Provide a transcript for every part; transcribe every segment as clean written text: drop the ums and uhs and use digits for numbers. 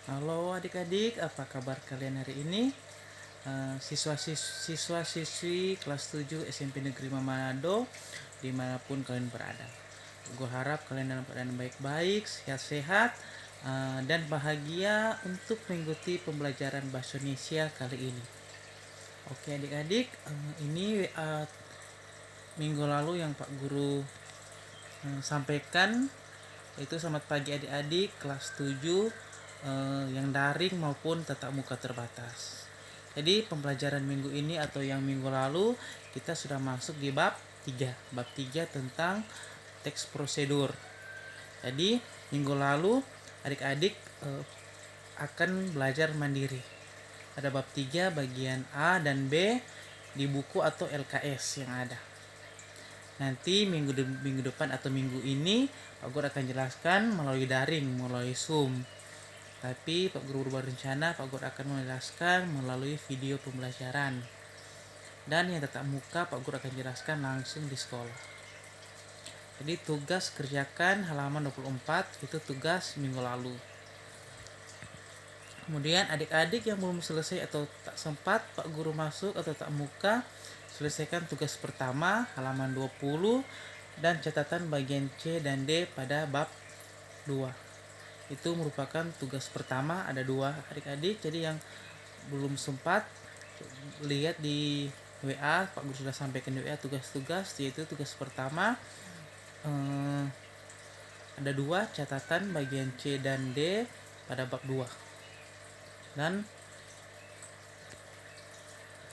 Halo adik-adik, apa kabar kalian hari ini? Siswa-siswi kelas 7 SMP Negeri Manado dimanapun kalian berada. Gue harap kalian dalam keadaan baik-baik, sehat-sehat, dan bahagia untuk mengikuti pembelajaran Bahasa Indonesia kali ini. Oke adik-adik, ini minggu lalu yang Pak Guru sampaikan, itu selamat pagi adik-adik kelas 7 yang daring maupun tatap muka terbatas. Jadi pembelajaran minggu ini atau yang minggu lalu kita sudah masuk di bab 3. Bab 3 tentang teks prosedur. Jadi minggu lalu adik-adik akan belajar mandiri. Ada bab 3 bagian A dan B di buku atau LKS yang ada. Nanti minggu depan atau minggu ini Pak Guru akan jelaskan melalui daring, melalui Zoom. Tapi Pak Guru berencana Pak Guru akan menjelaskan melalui video pembelajaran. Dan yang tatap muka Pak Guru akan jelaskan langsung di sekolah. Jadi tugas kerjakan halaman 24 itu tugas minggu lalu. Kemudian adik-adik yang belum selesai atau tak sempat Pak Guru masuk atau tatap muka, selesaikan tugas pertama halaman 20 dan catatan bagian C dan D pada bab 2. Itu merupakan tugas pertama, ada 2 adik-adik. Jadi yang belum sempat lihat di WA, Pak Guru sudah sampaikan di WA tugas-tugas, yaitu tugas pertama ada 2 catatan bagian C dan D pada bab 2. Dan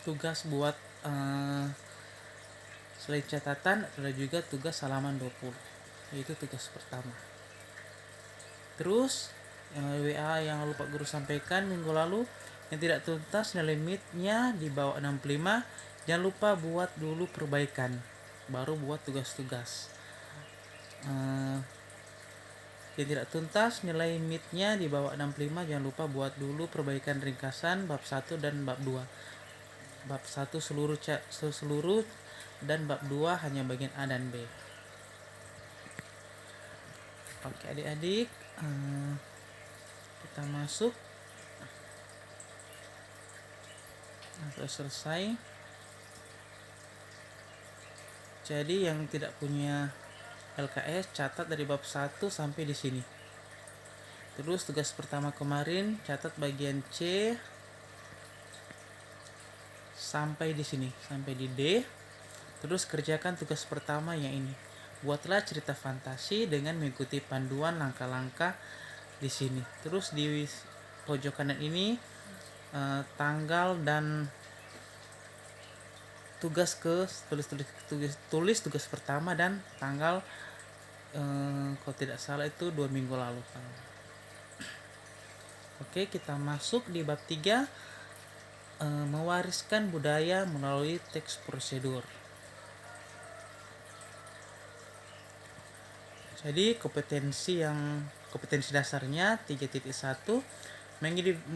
tugas buat selain catatan ada juga tugas halaman 20, yaitu tugas pertama. Terus WA yang lupa Guru sampaikan minggu lalu, yang tidak tuntas nilai limitnya di bawah 65, jangan lupa buat dulu perbaikan baru buat tugas-tugas. Yang tidak tuntas nilai limitnya di bawah 65, jangan lupa buat dulu perbaikan ringkasan bab 1 dan bab 2. Bab 1 seluruh dan bab 2 hanya bagian A dan B. Oke adik-adik, kita masuk. Sudah selesai. Jadi yang tidak punya LKS catat dari bab 1 sampai di sini. Terus tugas pertama kemarin catat bagian C sampai di sini, sampai di D. Terus kerjakan tugas pertama yang ini. Buatlah cerita fantasi dengan mengikuti panduan langkah-langkah di sini. Terus di pojok kanan ini tanggal dan tugas tulis tugas pertama dan tanggal kalau tidak salah itu 2 minggu lalu. Oke, kita masuk di bab 3, mewariskan budaya melalui teks prosedur. Jadi kompetensi dasarnya 3.1,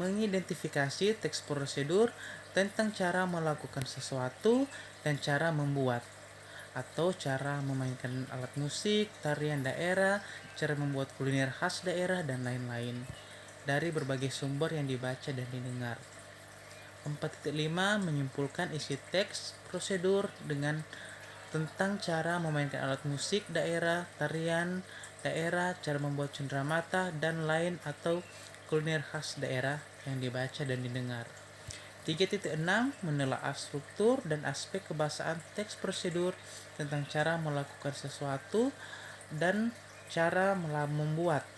mengidentifikasi teks prosedur tentang cara melakukan sesuatu dan cara membuat atau cara memainkan alat musik, tarian daerah, cara membuat kuliner khas daerah, dan lain-lain dari berbagai sumber yang dibaca dan didengar. 4.5 menyimpulkan isi teks prosedur dengan tentang cara memainkan alat musik daerah, tarian daerah, cara membuat cenderamata, dan lain atau kuliner khas daerah yang dibaca dan didengar. 3.6 menelaah struktur dan aspek kebahasaan teks prosedur tentang cara melakukan sesuatu dan cara membuat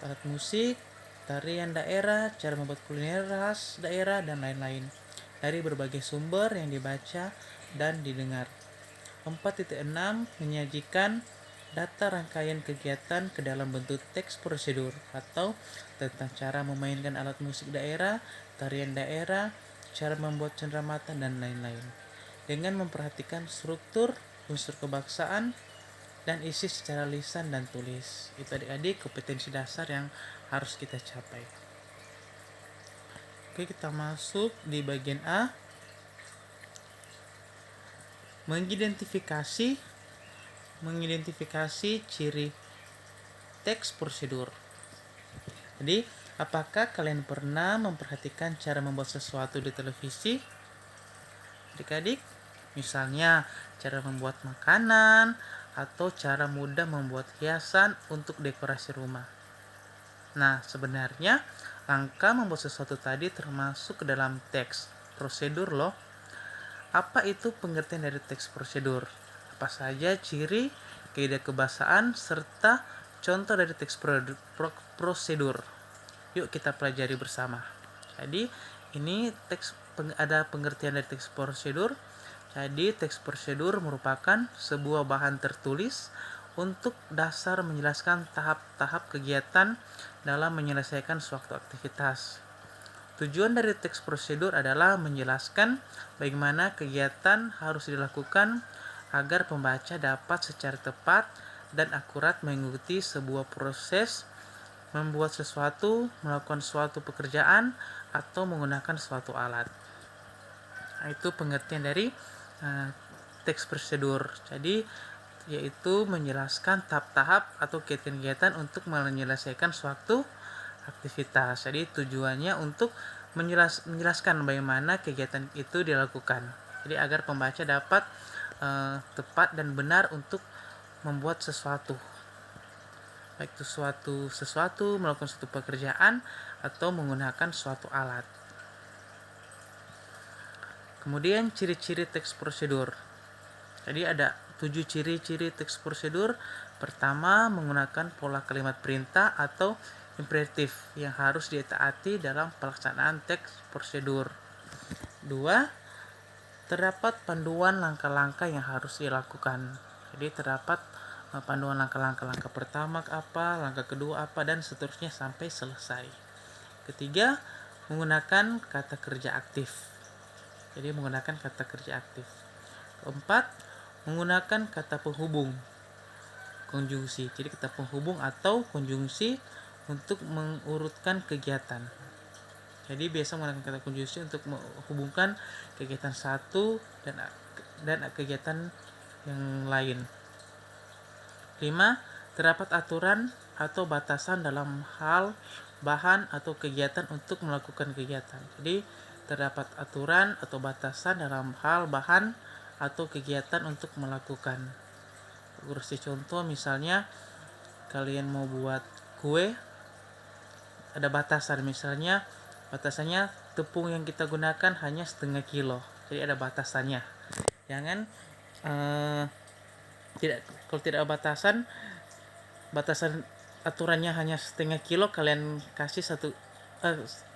alat musik, tarian daerah, cara membuat kuliner khas daerah, dan lain-lain dari berbagai sumber yang dibaca dan didengar. 4.6 menyajikan data rangkaian kegiatan ke dalam bentuk teks prosedur atau tentang cara memainkan alat musik daerah, tarian daerah, cara membuat cenderamata, dan lain-lain dengan memperhatikan struktur, unsur kebangsaan, dan isi secara lisan dan tulis. Itu adik-adik kompetensi dasar yang harus kita capai. Oke, kita masuk di bagian A, mengidentifikasi ciri teks prosedur. Jadi, apakah kalian pernah memperhatikan cara membuat sesuatu di televisi? Adik-adik, misalnya cara membuat makanan atau cara mudah membuat hiasan untuk dekorasi rumah. Nah, sebenarnya langkah membuat sesuatu tadi termasuk ke dalam teks prosedur loh. Apa itu pengertian dari teks prosedur? Apa saja ciri, kaidah kebahasaan, serta contoh dari teks prosedur? Yuk kita pelajari bersama. Jadi, ini ada pengertian dari teks prosedur. Jadi, teks prosedur merupakan sebuah bahan tertulis untuk dasar menjelaskan tahap-tahap kegiatan dalam menyelesaikan suatu aktivitas. Tujuan dari teks prosedur adalah menjelaskan bagaimana kegiatan harus dilakukan agar pembaca dapat secara tepat dan akurat mengikuti sebuah proses membuat sesuatu, melakukan suatu pekerjaan, atau menggunakan suatu alat. Nah, itu pengertian dari teks prosedur. Jadi, yaitu menjelaskan tahap-tahap atau kegiatan untuk menyelesaikan suatu aktivitas. Jadi tujuannya untuk menjelaskan bagaimana kegiatan itu dilakukan. Jadi agar pembaca dapat tepat dan benar untuk membuat sesuatu. Baik itu sesuatu melakukan suatu pekerjaan atau menggunakan suatu alat. Kemudian ciri-ciri teks prosedur. Jadi ada 7 ciri-ciri teks prosedur. Pertama, menggunakan pola kalimat perintah atau imperatif yang harus ditaati dalam pelaksanaan teks prosedur. 2. Terdapat panduan langkah-langkah yang harus dilakukan. Jadi terdapat panduan langkah pertama apa, langkah kedua apa, dan seterusnya sampai selesai. Ketiga, menggunakan kata kerja aktif. Jadi menggunakan kata kerja aktif. Keempat, menggunakan kata penghubung, konjungsi. Jadi kata penghubung atau konjungsi untuk mengurutkan kegiatan. Jadi biasa menggunakan kata konjungsi untuk menghubungkan kegiatan satu dan kegiatan yang lain. 5. Terdapat aturan atau batasan dalam hal bahan atau kegiatan untuk melakukan kegiatan. Jadi terdapat aturan atau batasan dalam hal bahan atau kegiatan untuk melakukan. Kasih contoh, misalnya kalian mau buat kue, ada batasan, misalnya batasannya tepung yang kita gunakan hanya setengah kilo, jadi ada batasannya. Jangan kalau tidak ada batasan aturannya hanya setengah kilo, kalian kasih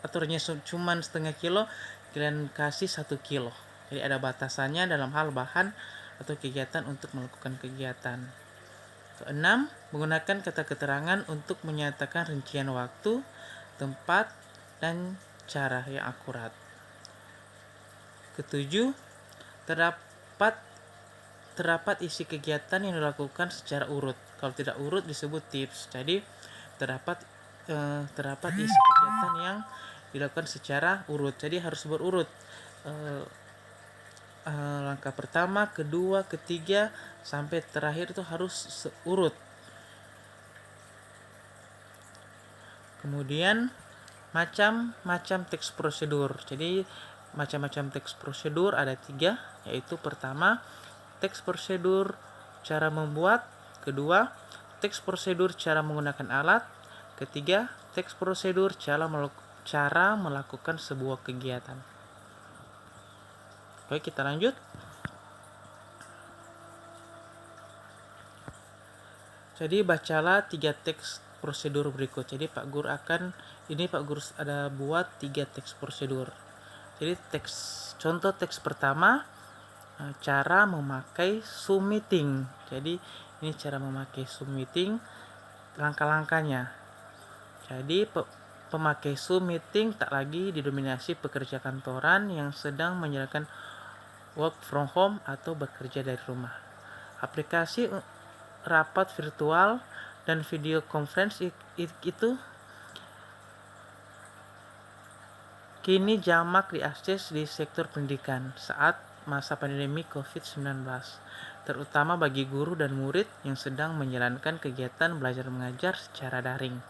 aturannya cuma setengah kilo, kalian kasih 1 kilo. Jadi ada batasannya dalam hal bahan atau kegiatan untuk melakukan kegiatan. 6. Menggunakan kata keterangan untuk menyatakan rincian waktu, tempat, dan cara yang akurat. 7. Terdapat isi kegiatan yang dilakukan secara urut. Kalau tidak urut disebut tips. Jadi terdapat isi kegiatan yang dilakukan secara urut. Jadi harus berurut. Langkah pertama, kedua, ketiga, sampai terakhir itu harus urut. Kemudian macam-macam teks prosedur. Jadi macam-macam teks prosedur ada 3, yaitu pertama, teks prosedur cara membuat, kedua, teks prosedur cara menggunakan alat, ketiga, teks prosedur cara melakukan sebuah kegiatan. Oke, kita lanjut. Jadi bacalah 3 teks prosedur berikut. Jadi Pak Guru ada buat 3 teks prosedur. Jadi contoh teks pertama, cara memakai Zoom meeting. Jadi ini cara memakai Zoom meeting, langkah-langkahnya. Jadi pemakai Zoom meeting tak lagi didominasi pekerja kantoran yang sedang menjalankan work from home atau bekerja dari rumah. Aplikasi rapat virtual dan video conference itu kini jamak diakses di sektor pendidikan saat masa pandemi COVID-19, terutama bagi guru dan murid yang sedang menjalankan kegiatan belajar mengajar secara daring.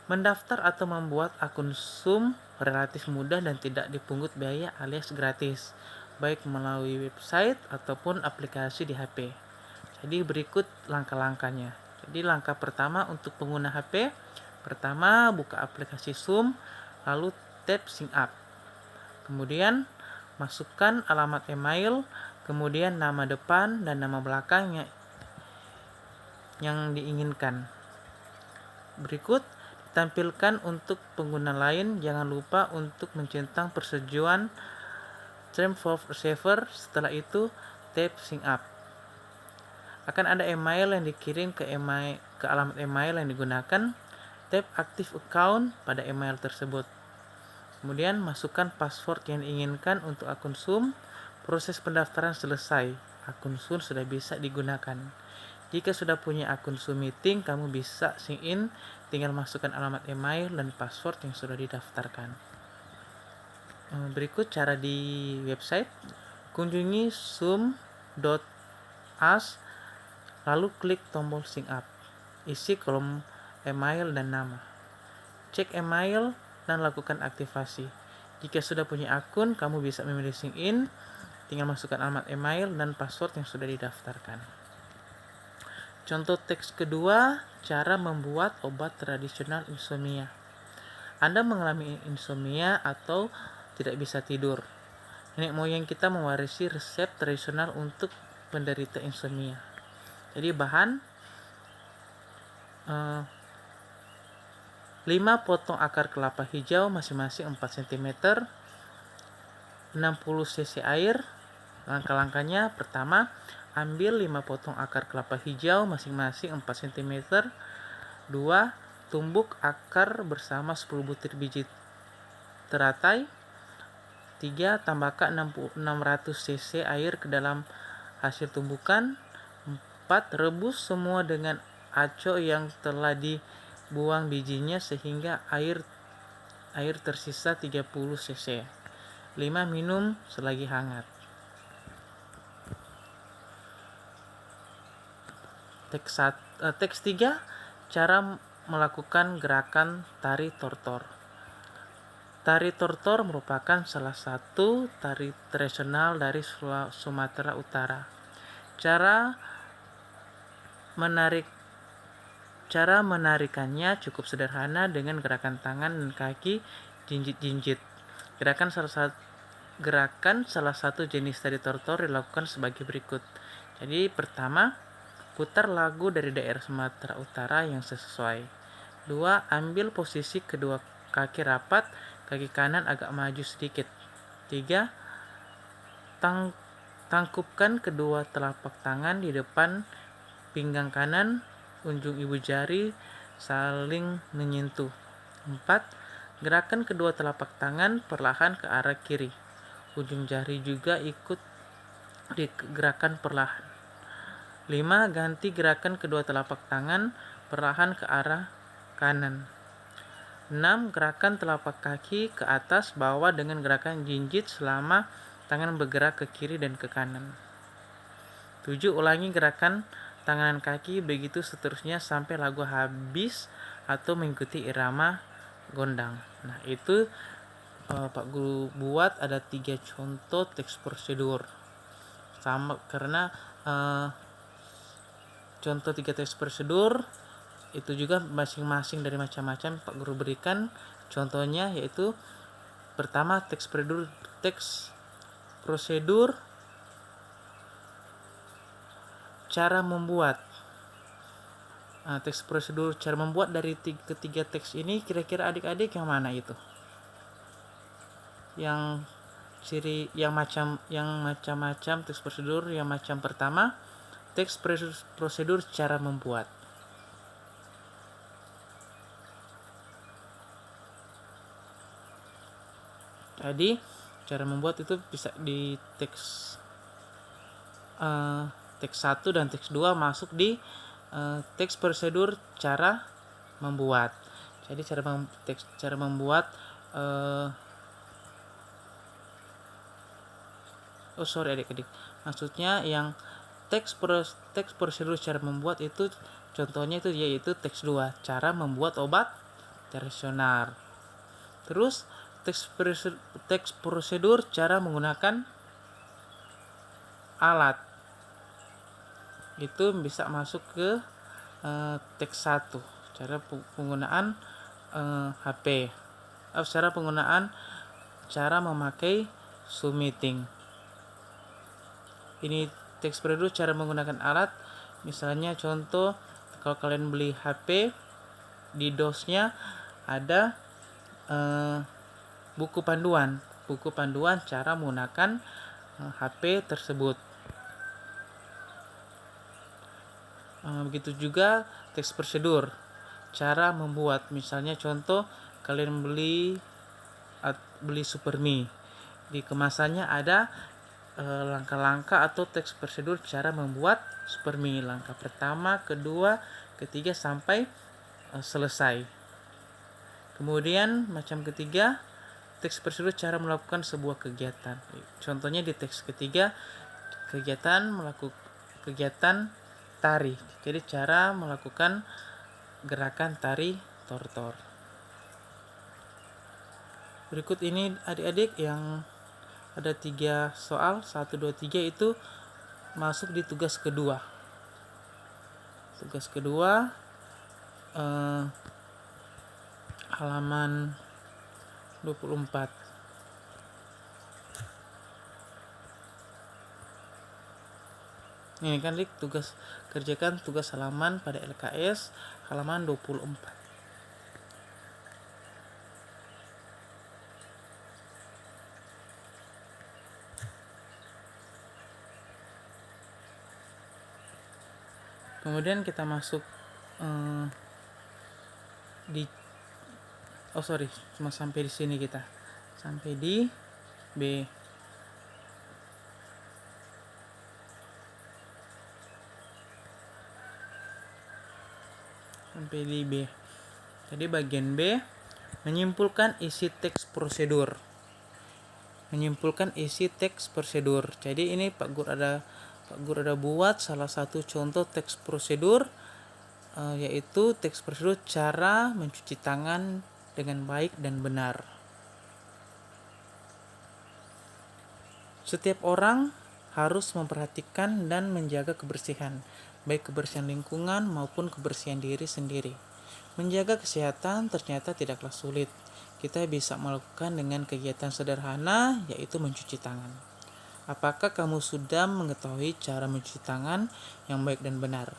Mendaftar atau membuat akun Zoom relatif mudah dan tidak dipungut biaya alias gratis, baik melalui website ataupun aplikasi di HP. Jadi berikut langkah-langkahnya. Jadi langkah pertama untuk pengguna HP, pertama buka aplikasi Zoom, lalu tap sign up. Kemudian masukkan alamat email, kemudian nama depan dan nama belakang yang diinginkan. Berikut tampilkan untuk pengguna lain, jangan lupa untuk mencentang persetujuan term of receiver. Setelah itu tap sign up. Akan ada email yang dikirim ke alamat email yang digunakan. Tap active account pada email tersebut. Kemudian masukkan password yang diinginkan untuk akun Zoom. Proses pendaftaran selesai. Akun Zoom sudah bisa digunakan. Jika sudah punya akun Zoom Meeting, kamu bisa sign in, tinggal masukkan alamat email dan password yang sudah didaftarkan. Berikut cara di website. Kunjungi zoom.us, lalu klik tombol sign up. Isi kolom email dan nama. Cek email dan lakukan aktivasi. Jika sudah punya akun, kamu bisa memilih sign in, tinggal masukkan alamat email dan password yang sudah didaftarkan. Contoh teks kedua, cara membuat obat tradisional insomnia. Anda mengalami insomnia atau tidak bisa tidur. Nenek moyang kita mewarisi resep tradisional untuk penderita insomnia. Jadi bahan 5 potong akar kelapa hijau masing-masing 4 cm, 60 cc air. Langkah-langkahnya, pertama, ambil 5 potong akar kelapa hijau masing-masing 4 cm. 2. Tumbuk akar bersama 10 butir biji teratai. 3. Tambahkan 600 cc air ke dalam hasil tumbukan. 4. Rebus semua dengan aco yang telah dibuang bijinya sehingga air tersisa 30 cc. 5. Minum selagi hangat. Teks 3. Cara melakukan gerakan tari tortor. Tari tortor merupakan salah satu tari tradisional dari Sumatera Utara. Cara menarikannya cukup sederhana dengan gerakan tangan dan kaki jinjit-jinjit. Gerakan salah satu jenis tari tortor dilakukan sebagai berikut. Jadi pertama, putar lagu dari daerah Sumatera Utara yang sesuai. 2. Ambil posisi kedua kaki rapat, kaki kanan agak maju sedikit. 3. Tangkupkan kedua telapak tangan di depan pinggang kanan, ujung ibu jari saling menyentuh. 4. Gerakan kedua telapak tangan perlahan ke arah kiri. Ujung jari juga ikut digerakkan perlahan. 5. Ganti gerakan kedua telapak tangan perlahan ke arah kanan. 6. Gerakan telapak kaki ke atas bawah dengan gerakan jinjit selama tangan bergerak ke kiri dan ke kanan. 7. Ulangi gerakan tangan kaki begitu seterusnya sampai lagu habis atau mengikuti irama gondang. Nah, itu Pak Guru buat ada 3 contoh teks prosedur. Sama karena contoh 3 teks prosedur itu juga masing-masing dari macam-macam Pak Guru berikan contohnya, yaitu pertama teks prosedur cara membuat. Teks prosedur cara membuat dari ketiga teks ini kira-kira adik-adik yang mana itu? Yang macam-macam teks prosedur. Yang macam pertama, teks prosedur cara membuat. Jadi cara membuat itu bisa di teks 1 dan teks 2 masuk di teks prosedur cara membuat. Jadi cara membuat adik-adik. Maksudnya yang teks prosedur cara membuat itu contohnya itu yaitu teks 2, cara membuat obat operasional. Terus teks prosedur cara menggunakan alat itu bisa masuk ke teks 1, cara penggunaan HP, cara memakai Zoom meeting. Ini teks prosedur cara menggunakan alat. Misalnya contoh, kalau kalian beli HP, di DOS-nya ada buku panduan cara menggunakan HP tersebut. Begitu juga teks prosedur cara membuat. Misalnya contoh, kalian beli Supermi, di kemasannya ada langkah-langkah atau teks prosedur cara membuat Supermi, langkah pertama, kedua, ketiga sampai selesai. Kemudian macam ketiga, teks prosedur cara melakukan sebuah kegiatan. Contohnya di teks ketiga, kegiatan tari. Jadi cara melakukan gerakan tari tortor. Berikut ini adik-adik yang ada 3 soal, 1, 2, 3 itu masuk di tugas kedua. Tugas kedua halaman 24. Ini kan kerjakan tugas halaman pada LKS halaman 24. Kemudian kita masuk cuma sampai di sini, kita sampai di B. Jadi bagian B, menyimpulkan isi teks prosedur. Jadi ini Pak Gur ada buat salah satu contoh teks prosedur, yaitu teks prosedur cara mencuci tangan dengan baik dan benar. Setiap orang harus memperhatikan dan menjaga kebersihan, baik kebersihan lingkungan maupun kebersihan diri sendiri. Menjaga kesehatan ternyata tidaklah sulit. Kita bisa melakukan dengan kegiatan sederhana, yaitu mencuci tangan. Apakah kamu sudah mengetahui cara mencuci tangan yang baik dan benar?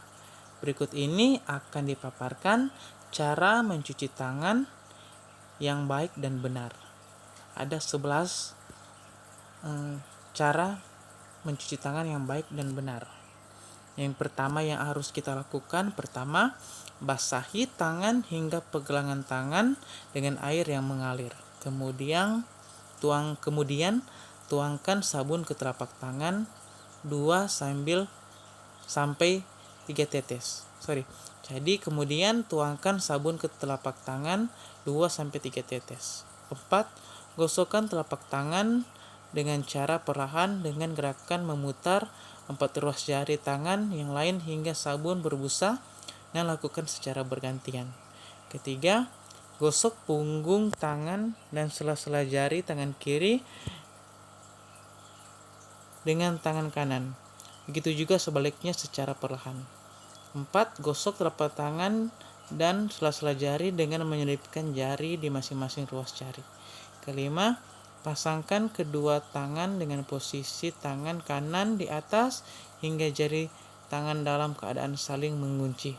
Berikut ini akan dipaparkan cara mencuci tangan yang baik dan benar. Ada 11 cara mencuci tangan yang baik dan benar. Yang pertama yang harus kita lakukan, pertama, basahi tangan hingga pergelangan tangan dengan air yang mengalir. Kemudian tuangkan sabun ke telapak tangan 2 sampai 3 tetes. Jadi kemudian tuangkan sabun ke telapak tangan 2 sampai 3 tetes. 4. Gosokkan telapak tangan dengan cara perlahan dengan gerakan memutar 4 ruas jari tangan yang lain hingga sabun berbusa, dan lakukan secara bergantian. Ketiga, gosok punggung tangan dan sela-sela jari tangan kiri dengan tangan kanan. Begitu juga sebaliknya secara perlahan. 4. Gosok telapak tangan dan sela-sela jari dengan menyelipkan jari di masing-masing ruas jari. Kelima, pasangkan kedua tangan dengan posisi tangan kanan di atas hingga jari tangan dalam keadaan saling mengunci.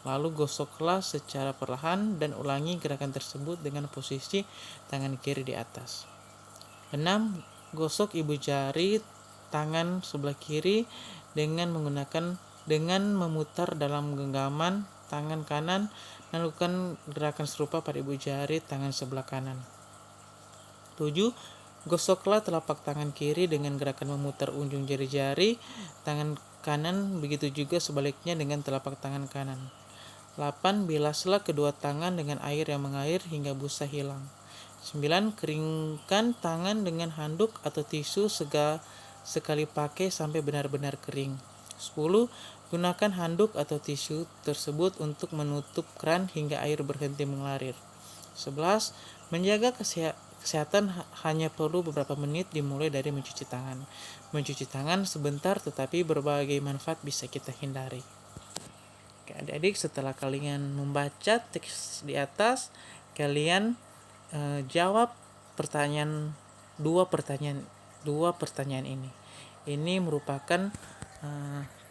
Lalu gosoklah secara perlahan dan ulangi gerakan tersebut dengan posisi tangan kiri di atas. 6. Gosok ibu jari tangan sebelah kiri dengan memutar dalam genggaman tangan kanan dan lakukan gerakan serupa pada ibu jari tangan sebelah kanan. 7. Gosoklah telapak tangan kiri dengan gerakan memutar ujung jari-jari tangan kanan, begitu juga sebaliknya dengan telapak tangan kanan. 8. Bilaslah kedua tangan dengan air yang mengalir hingga busa hilang. 9. Keringkan tangan dengan handuk atau tisu sekali pakai sampai benar-benar kering. 10. Gunakan handuk atau tisu tersebut untuk menutup keran hingga air berhenti mengalir. 11. Menjaga kesehatan hanya perlu beberapa menit, dimulai dari mencuci tangan. Mencuci tangan sebentar tetapi berbagai manfaat bisa kita hindari. Oke, adik-adik, setelah kalian membaca teks di atas, kalian jawab dua pertanyaan ini. Ini merupakan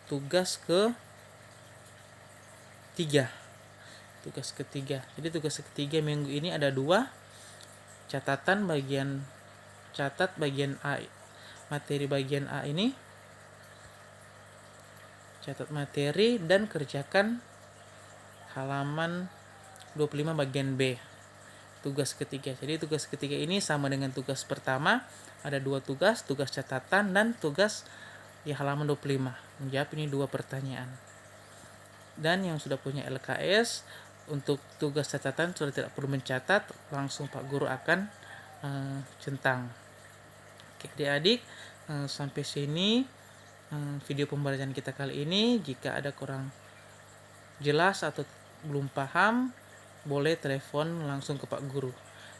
tugas ketiga. Jadi tugas ketiga minggu ini ada 2. Catat bagian A. Materi bagian A ini. Catat materi dan kerjakan halaman 25 bagian B. Tugas ketiga. Jadi tugas ketiga ini sama dengan tugas pertama. Ada 2 tugas catatan dan tugas di halaman 25. Menjawab ini 2 pertanyaan. Dan yang sudah punya LKS, untuk tugas catatan sudah tidak perlu mencatat, langsung Pak Guru akan centang. Oke, adik-adik, sampai sini video pembelajaran kita kali ini. Jika ada kurang jelas atau belum paham, boleh telepon langsung ke Pak Guru.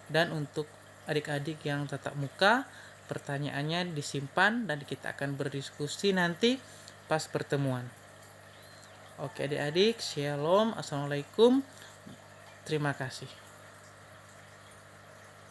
Dan untuk adik-adik yang tatap muka, pertanyaannya disimpan dan kita akan berdiskusi nanti pas pertemuan. Oke adik-adik, shalom, assalamualaikum, terima kasih.